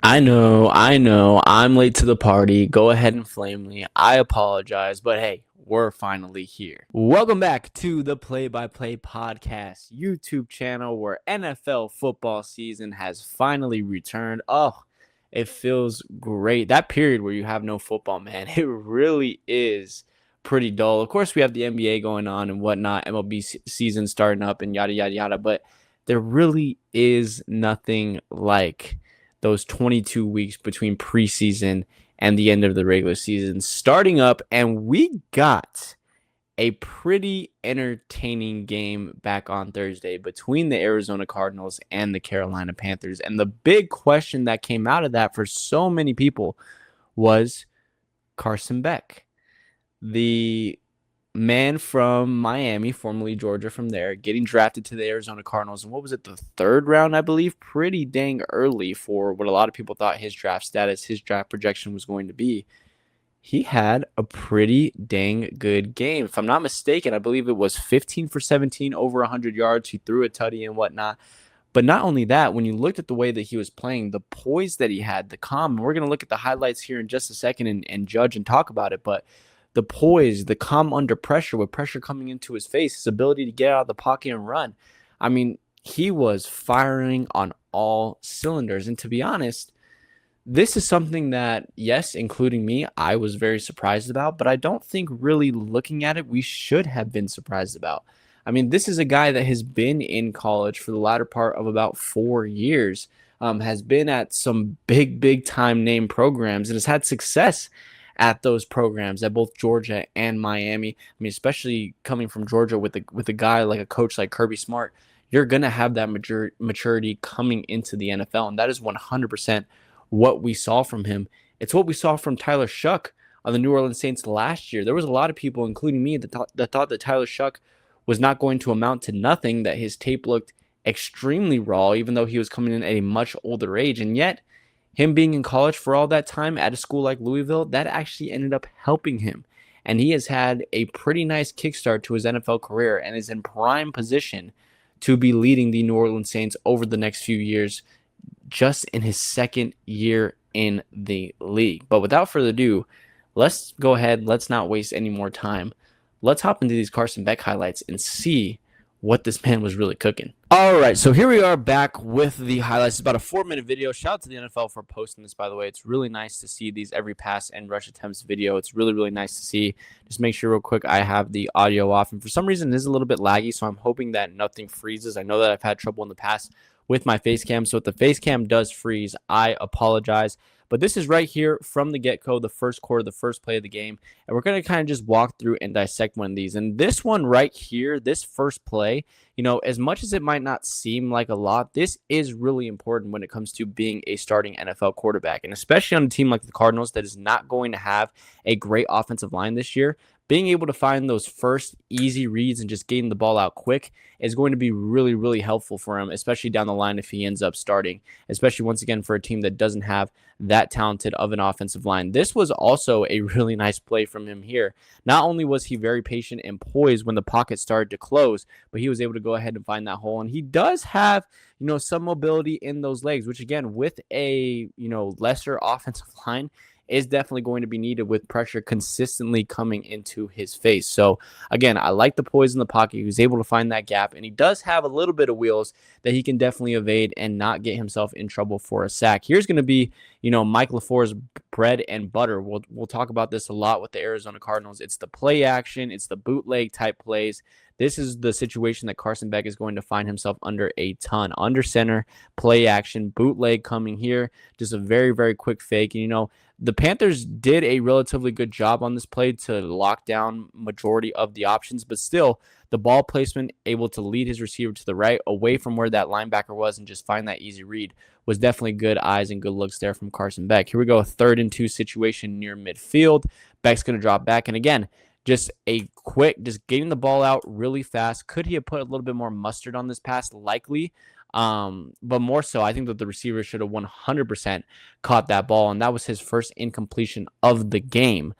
I know. I'm late to the party. Go ahead and flame me. I apologize, but hey, we're finally here. Welcome back to the Play by Play Podcast YouTube channel where NFL football season has finally returned. Oh, it feels great. That period where you have no football, man, it really is pretty dull. Of course, we have the NBA going on and whatnot, MLB season starting up and yada, yada, yada, but there really is nothing like those 22 weeks between preseason and the end of the regular season starting up, and we got a pretty entertaining game back on Thursday between the Arizona Cardinals and the Carolina Panthers. And the big question that came out of that for so many people was Carson Beck, the man from Miami, formerly Georgia, from there, getting drafted to the Arizona Cardinals. And what was it, the third round, I believe? Pretty dang early for what a lot of people thought his draft status, his draft projection was going to be. He had a pretty dang good game. If I'm not mistaken, I believe it was 15 for 17, over 100 yards. He threw a tutty and whatnot. But not only that, when you looked at the way that he was playing, the poise that he had, the calm, and we're going to look at the highlights here in just a second and judge and talk about it. But the poise, the calm under pressure, with pressure coming into his face, his ability to get out of the pocket and run. I mean, he was firing on all cylinders. And to be honest, this is something that, yes, including me, I was very surprised about, but I don't think really looking at it, we should have been surprised about. I mean, this is a guy that has been in college for the latter part of about 4 years, has been at some big time name programs and has had success at those programs at both Georgia and Miami. I mean, especially coming from Georgia with a guy like a coach like Kirby Smart, you're going to have that maturity coming into the NFL. And that is 100% what we saw from him. It's what we saw from Tyler Shuck on the New Orleans Saints last year. There was a lot of people, including me, that thought that Tyler Shuck was not going to amount to nothing, that his tape looked extremely raw, even though he was coming in at a much older age. And yet, him being in college for all that time at a school like Louisville, that actually ended up helping him. And he has had a pretty nice kickstart to his NFL career and is in prime position to be leading the New Orleans Saints over the next few years, just in his second year in the league. But without further ado, let's go ahead. Let's not waste any more time. Let's hop into these Carson Beck highlights and see what this man was really cooking. All right, so here we are back with the highlights. It's about a 4-minute video. Shout out to the NFL for posting this, by the way. It's really nice to see these every pass and rush attempts video. It's really nice to see. Just make sure real quick I have the audio off. And for some reason, it is a little bit laggy, so I'm hoping that nothing freezes. I know that I've had trouble in the past with my face cam, so if the face cam does freeze, I apologize. But this is right here from the get-go, the first quarter, the first play of the game. And we're going to kind of just walk through and dissect one of these. And this one right here, this first play, as much as it might not seem like a lot, this is really important when it comes to being a starting NFL quarterback. And especially on a team like the Cardinals that is not going to have a great offensive line this year, being able to find those first easy reads and just getting the ball out quick is going to be really helpful for him, especially down the line if he ends up starting, especially once again for a team that doesn't have that talented of an offensive line. This was also a really nice play from him here. Not only was he very patient and poised when the pocket started to close, but he was able to go ahead and find that hole. And he does have, some mobility in those legs, which again, with a, lesser offensive line, is definitely going to be needed with pressure consistently coming into his face. So again, I like the poise in the pocket. He was able to find that gap, and he does have a little bit of wheels that he can definitely evade and not get himself in trouble for a sack. Here's going to be, Mike LaFleur's bread and butter. We'll talk about this a lot with the Arizona Cardinals. It's the play action. It's the bootleg type plays. This is the situation that Carson Beck is going to find himself under a ton. Under center, play action, bootleg coming here, just a very quick fake. And, the Panthers did a relatively good job on this play to lock down majority of the options, but still the ball placement, able to lead his receiver to the right away from where that linebacker was and just find that easy read, was definitely good eyes and good looks there from Carson Beck. Here we go, a 3rd and 2 situation near midfield. Beck's going to drop back, and again, just getting the ball out really fast. Could he have put a little bit more mustard on this pass? Likely. But more so, I think that the receiver should have 100% caught that ball, and that was his first incompletion of the game,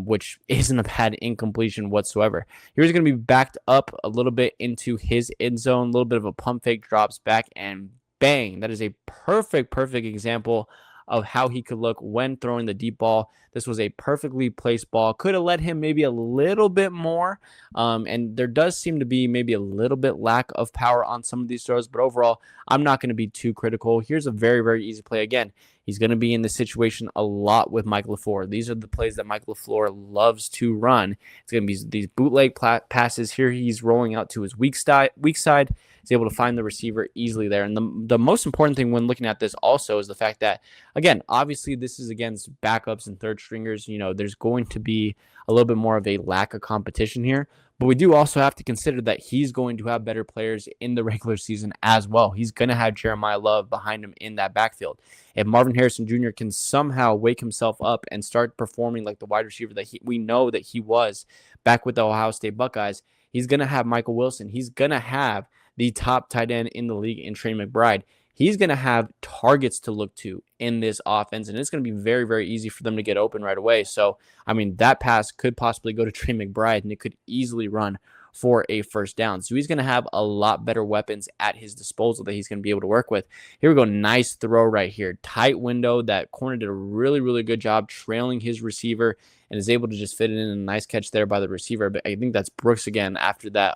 which isn't a bad incompletion whatsoever. Here's going to be backed up a little bit into his end zone, a little bit of a pump fake, drops back, and bang. That is a perfect example of how he could look when throwing the deep ball. This was a perfectly placed ball. Could have led him maybe a little bit more. And there does seem to be maybe a little bit lack of power on some of these throws. But overall, I'm not going to be too critical. Here's a very easy play. Again, he's going to be in this situation a lot with Mike LaFleur. These are the plays that Mike LaFleur loves to run. It's going to be these bootleg passes. Here he's rolling out to his weak side. He's able to find the receiver easily there. And the most important thing when looking at this also is the fact that, again, obviously this is against backups and third stringers. There's going to be a little bit more of a lack of competition here. But we do also have to consider that he's going to have better players in the regular season as well. He's going to have Jeremiah Love behind him in that backfield. If Marvin Harrison Jr. can somehow wake himself up and start performing like the wide receiver that we know that he was back with the Ohio State Buckeyes, he's going to have Michael Wilson. He's going to have the top tight end in the league in Trey McBride. He's going to have targets to look to in this offense, and it's going to be very easy for them to get open right away. So, that pass could possibly go to Trey McBride, and it could easily run for a first down. So he's going to have a lot better weapons at his disposal that he's going to be able to work with. Here we go. Nice throw right here. Tight window. That corner did a really good job trailing his receiver and is able to just fit it in. A nice catch there by the receiver. But I think that's Brooks again after that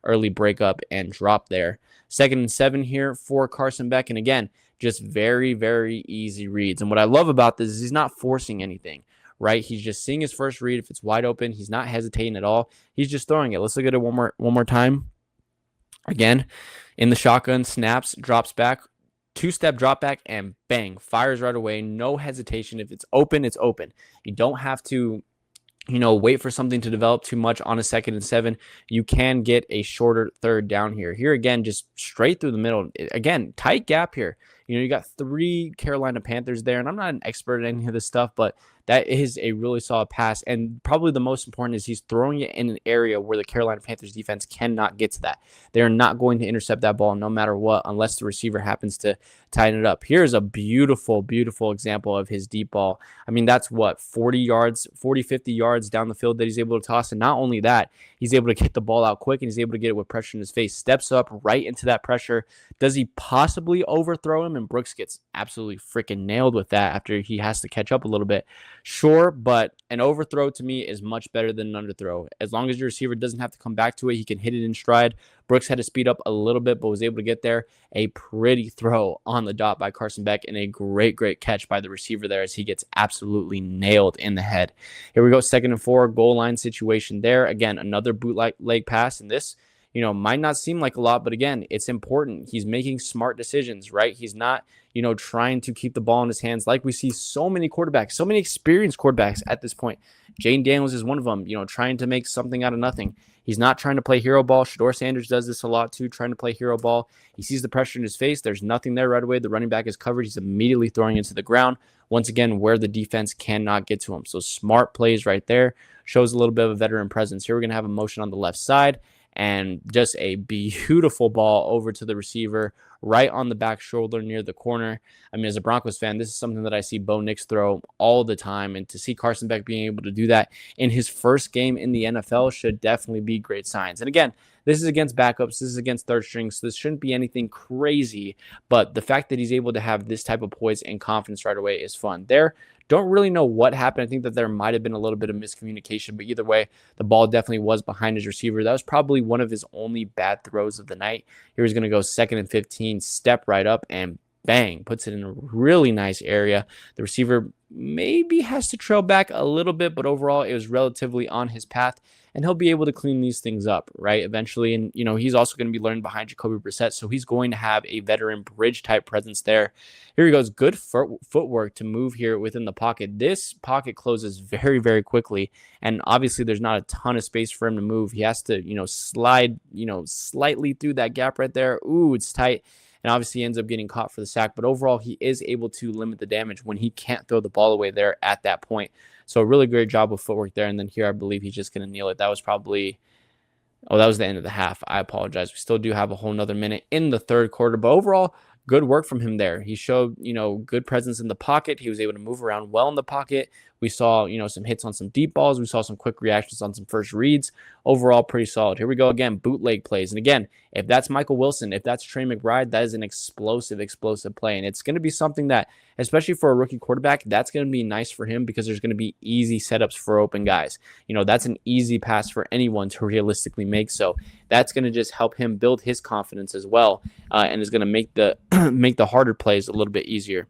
early breakup and drop there. 2nd and 7 here for Carson Beck. And again, just very easy reads. And what I love about this is he's not forcing anything, right? He's just seeing his first read. If it's wide open, he's not hesitating at all. He's just throwing it. Let's look at it one more time. Again, in the shotgun, snaps, drops back, 2-step drop back, and bang, fires right away. No hesitation. If it's open, it's open. You don't have to wait for something to develop too much on a 2nd and 7. You can get a shorter third down here. Here again, just straight through the middle. Again, tight gap here. You got 3 Carolina Panthers there, and I'm not an expert at any of this stuff, but that is a really solid pass. And probably the most important is he's throwing it in an area where the Carolina Panthers defense cannot get to that. They're not going to intercept that ball no matter what, unless the receiver happens to tighten it up. Here's a beautiful example of his deep ball. That's what, 40, 50 yards down the field that he's able to toss. And not only that, he's able to get the ball out quick, and he's able to get it with pressure in his face. Steps up right into that pressure. Does he possibly overthrow him? And Brooks gets absolutely freaking nailed with that after he has to catch up a little bit. Sure, but an overthrow to me is much better than an underthrow. As long as your receiver doesn't have to come back to it, he can hit it in stride. Brooks had to speed up a little bit, but was able to get there. A pretty throw on the dot by Carson Beck, and a great catch by the receiver there as he gets absolutely nailed in the head. Here we go, 2nd and 4, goal line situation there. Again, another bootleg pass, and this might not seem like a lot, but again, it's important. He's making smart decisions, right? He's not, trying to keep the ball in his hands like we see so many quarterbacks, so many experienced quarterbacks at this point. Jane Daniels is one of them, trying to make something out of nothing. He's not trying to play hero ball. Shedeur Sanders does this a lot too, trying to play hero ball. He sees the pressure in his face. There's nothing there right away. The running back is covered. He's immediately throwing into the ground. Once again, where the defense cannot get to him. So smart plays right there. Shows a little bit of a veteran presence. Here we're going to have a motion on the left side. And just a beautiful ball over to the receiver, right on the back shoulder near the corner. As a Broncos fan, this is something that I see Bo Nix throw all the time. And to see Carson Beck being able to do that in his first game in the NFL should definitely be great signs. And again, this is against backups. This is against third strings. So this shouldn't be anything crazy. But the fact that he's able to have this type of poise and confidence right away is fun. Don't really know what happened. I think that there might have been a little bit of miscommunication, but either way, the ball definitely was behind his receiver. That was probably one of his only bad throws of the night. Here he's going to go 2nd and 15, step right up, and bang, puts it in a really nice area. The receiver maybe has to trail back a little bit, but overall it was relatively on his path, and he'll be able to clean these things up, right, eventually. And, he's also going to be learning behind Jacoby Brissett, so he's going to have a veteran bridge-type presence there. Here he goes. Good footwork to move here within the pocket. This pocket closes very quickly, and obviously there's not a ton of space for him to move. He has to, slide, slightly through that gap right there. Ooh, it's tight. And obviously ends up getting caught for the sack. But overall, he is able to limit the damage when he can't throw the ball away there at that point. So a really great job with footwork there. And then here, I believe he's just going to kneel it. That was probably, that was the end of the half. I apologize. We still do have a whole nother minute in the third quarter. But overall, good work from him there. He showed, good presence in the pocket. He was able to move around well in the pocket. We saw, some hits on some deep balls. We saw some quick reactions on some first reads. Overall, pretty solid. Here we go again, bootleg plays. And again, if that's Michael Wilson, if that's Trey McBride, that is an explosive play. And it's going to be something that, especially for a rookie quarterback, that's going to be nice for him because there's going to be easy setups for open guys. That's an easy pass for anyone to realistically make. So that's going to just help him build his confidence as well, and is going to make the make the harder plays a little bit easier.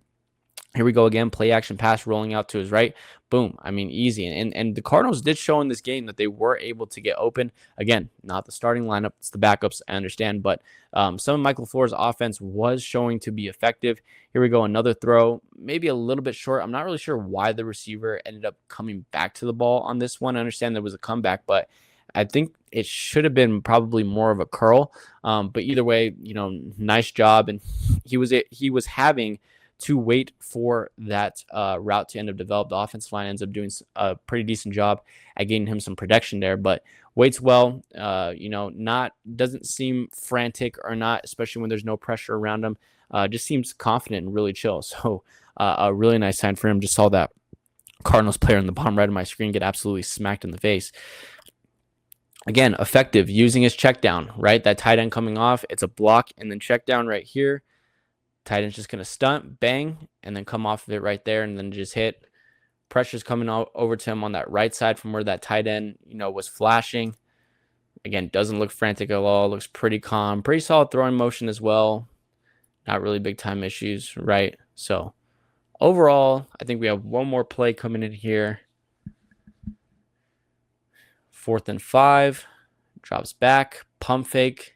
Here we go again, play action pass rolling out to his right. Boom. I mean, easy. And the Cardinals did show in this game that they were able to get open. Again, not the starting lineup. It's the backups, I understand. But some of Michael LaFleur's offense was showing to be effective. Here we go, another throw. Maybe a little bit short. I'm not really sure why the receiver ended up coming back to the ball on this one. I understand there was a comeback, but I think it should have been probably more of a curl. But either way, nice job. And he was having to wait for that route to end up develop. The offensive line ends up doing a pretty decent job at getting him some protection there, but waits well. Doesn't seem frantic or not, especially when there's no pressure around him. Just seems confident and really chill. So a really nice sign for him. Just saw that Cardinals player in the bottom right of my screen get absolutely smacked in the face. Again, effective using his check down, right? That tight end coming off, it's a block and then check down right here. Tight end's just going to stunt, bang, and then come off of it right there and then just hit. Pressure's coming over to him on that right side from where that tight end, was flashing. Again, doesn't look frantic at all. Looks pretty calm. Pretty solid throwing motion as well. Not really big time issues, right? So overall, I think we have one more play coming in here. 4th and 5. Drops back. Pump fake.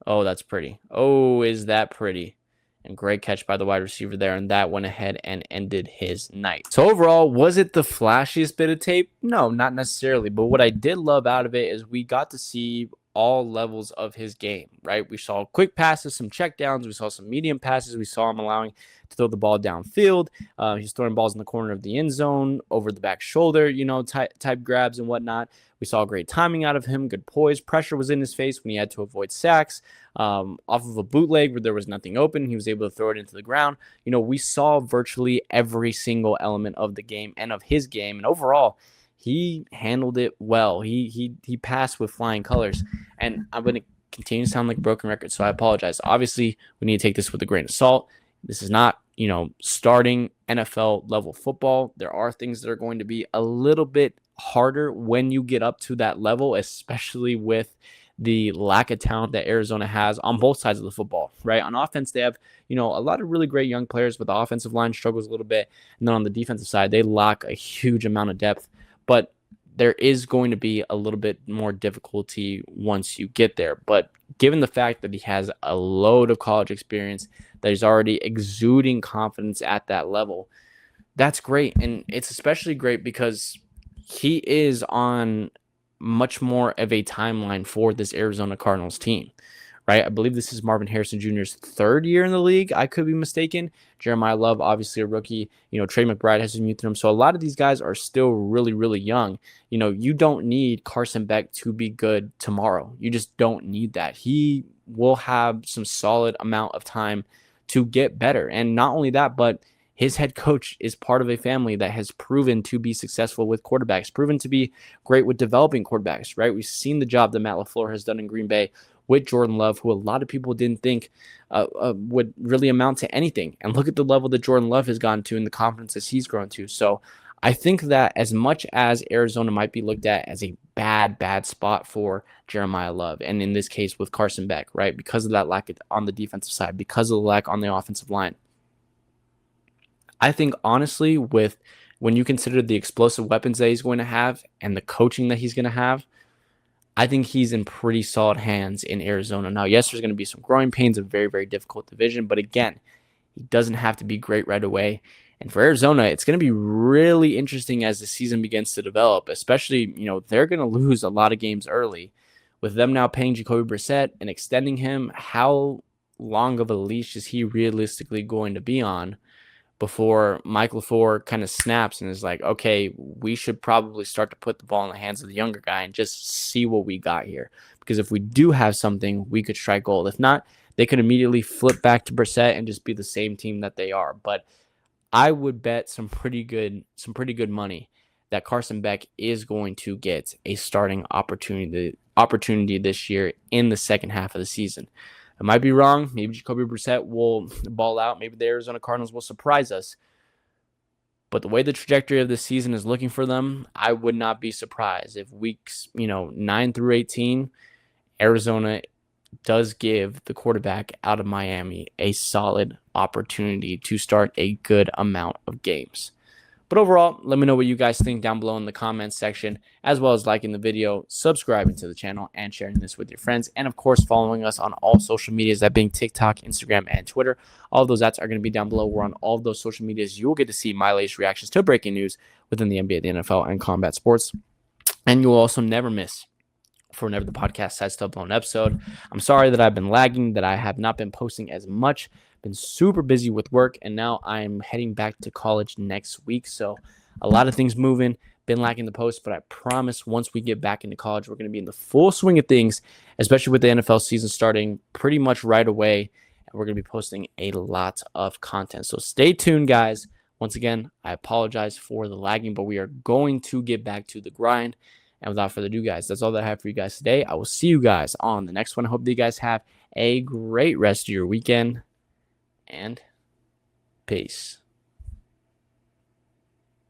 Oh, that's pretty. Oh, is that pretty? And great catch by the wide receiver there, and that went ahead and ended his night. So overall, was it the flashiest bit of tape? No, not necessarily. But what I did love out of it is we got to see all levels of his game, right? We saw quick passes, some checkdowns. We saw some medium passes. We saw him allowing to throw the ball downfield. He's throwing balls in the corner of the end zone, over the back shoulder, type grabs and whatnot. We saw great timing out of him, good poise. Pressure was in his face when he had to avoid sacks. Off of a bootleg where there was nothing open, he was able to throw it into the ground. We saw virtually every single element of the game and of his game. And overall, he handled it well. He passed with flying colors. And I'm going to continue to sound like a broken record, so I apologize. Obviously, we need to take this with a grain of salt. This is not, starting NFL level football. There are things that are going to be a little bit harder when you get up to that level, especially with the lack of talent that Arizona has on both sides of the football, right? On offense, they have, a lot of really great young players, but the offensive line struggles a little bit. And then on the defensive side, they lack a huge amount of depth. But there is going to be a little bit more difficulty once you get there. But given the fact that he has a load of college experience, that he's already exuding confidence at that level, that's great. And it's especially great because he is on much more of a timeline for this Arizona Cardinals team, right? I believe this is Marvin Harrison Jr.'s 3rd year in the league. I could be mistaken. Jeremiah Love, obviously a rookie. Trey McBride has some youth in him. So a lot of these guys are still really, really young. You don't need Carson Beck to be good tomorrow. You just don't need that. He will have some solid amount of time to get better. And not only that, but his head coach is part of a family that has proven to be successful with quarterbacks, proven to be great with developing quarterbacks, right? We've seen the job that Matt LaFleur has done in Green Bay with Jordan Love, who a lot of people didn't think would really amount to anything. And look at the level that Jordan Love has gone to and the confidence that he's grown to. So I think that as much as Arizona might be looked at as a bad spot for Jeremiah Love, and in this case with Carson Beck, right, because of that lack on the defensive side, because of the lack on the offensive line, I think honestly, when you consider the explosive weapons that he's going to have and the coaching that he's going to have, I think he's in pretty solid hands in Arizona. Now, yes, there's going to be some growing pains, a very, very difficult division, but again, he doesn't have to be great right away. And for Arizona, it's going to be really interesting as the season begins to develop, especially, they're going to lose a lot of games early. With them now paying Jacoby Brissett and extending him, how long of a leash is he realistically going to be on before Mike LaFleur kind of snaps and is like, okay, we should probably start to put the ball in the hands of the younger guy and just see what we got here. Because if we do have something, we could strike gold. If not, they could immediately flip back to Brissett and just be the same team that they are. But I would bet some pretty good money that Carson Beck is going to get a starting opportunity this year in the second half of the season. I might be wrong. Maybe Jacoby Brissett will ball out. Maybe the Arizona Cardinals will surprise us. But the way the trajectory of this season is looking for them, I would not be surprised if weeks, 9 through 18, Arizona does give the quarterback out of Miami a solid opportunity to start a good amount of games. But overall, let me know what you guys think down below in the comments section, as well as liking the video, subscribing to the channel, and sharing this with your friends. And of course, following us on all social medias, that being TikTok, Instagram, and Twitter. All of those apps are going to be down below. We're on all of those social medias. You will get to see my latest reactions to breaking news within the NBA, the NFL, and combat sports. And you will also never miss for whenever the podcast has to upload an episode. I'm sorry that I've been lagging, that I have not been posting as much. Been super busy with work, and now I'm heading back to college next week. So a lot of things moving. Been lacking the post, but I promise once we get back into college, we're going to be in the full swing of things, especially with the NFL season starting pretty much right away. And we're going to be posting a lot of content. So stay tuned, guys. Once again, I apologize for the lagging, but we are going to get back to the grind. And without further ado, guys, that's all that I have for you guys today. I will see you guys on the next one. I hope that you guys have a great rest of your weekend. And peace.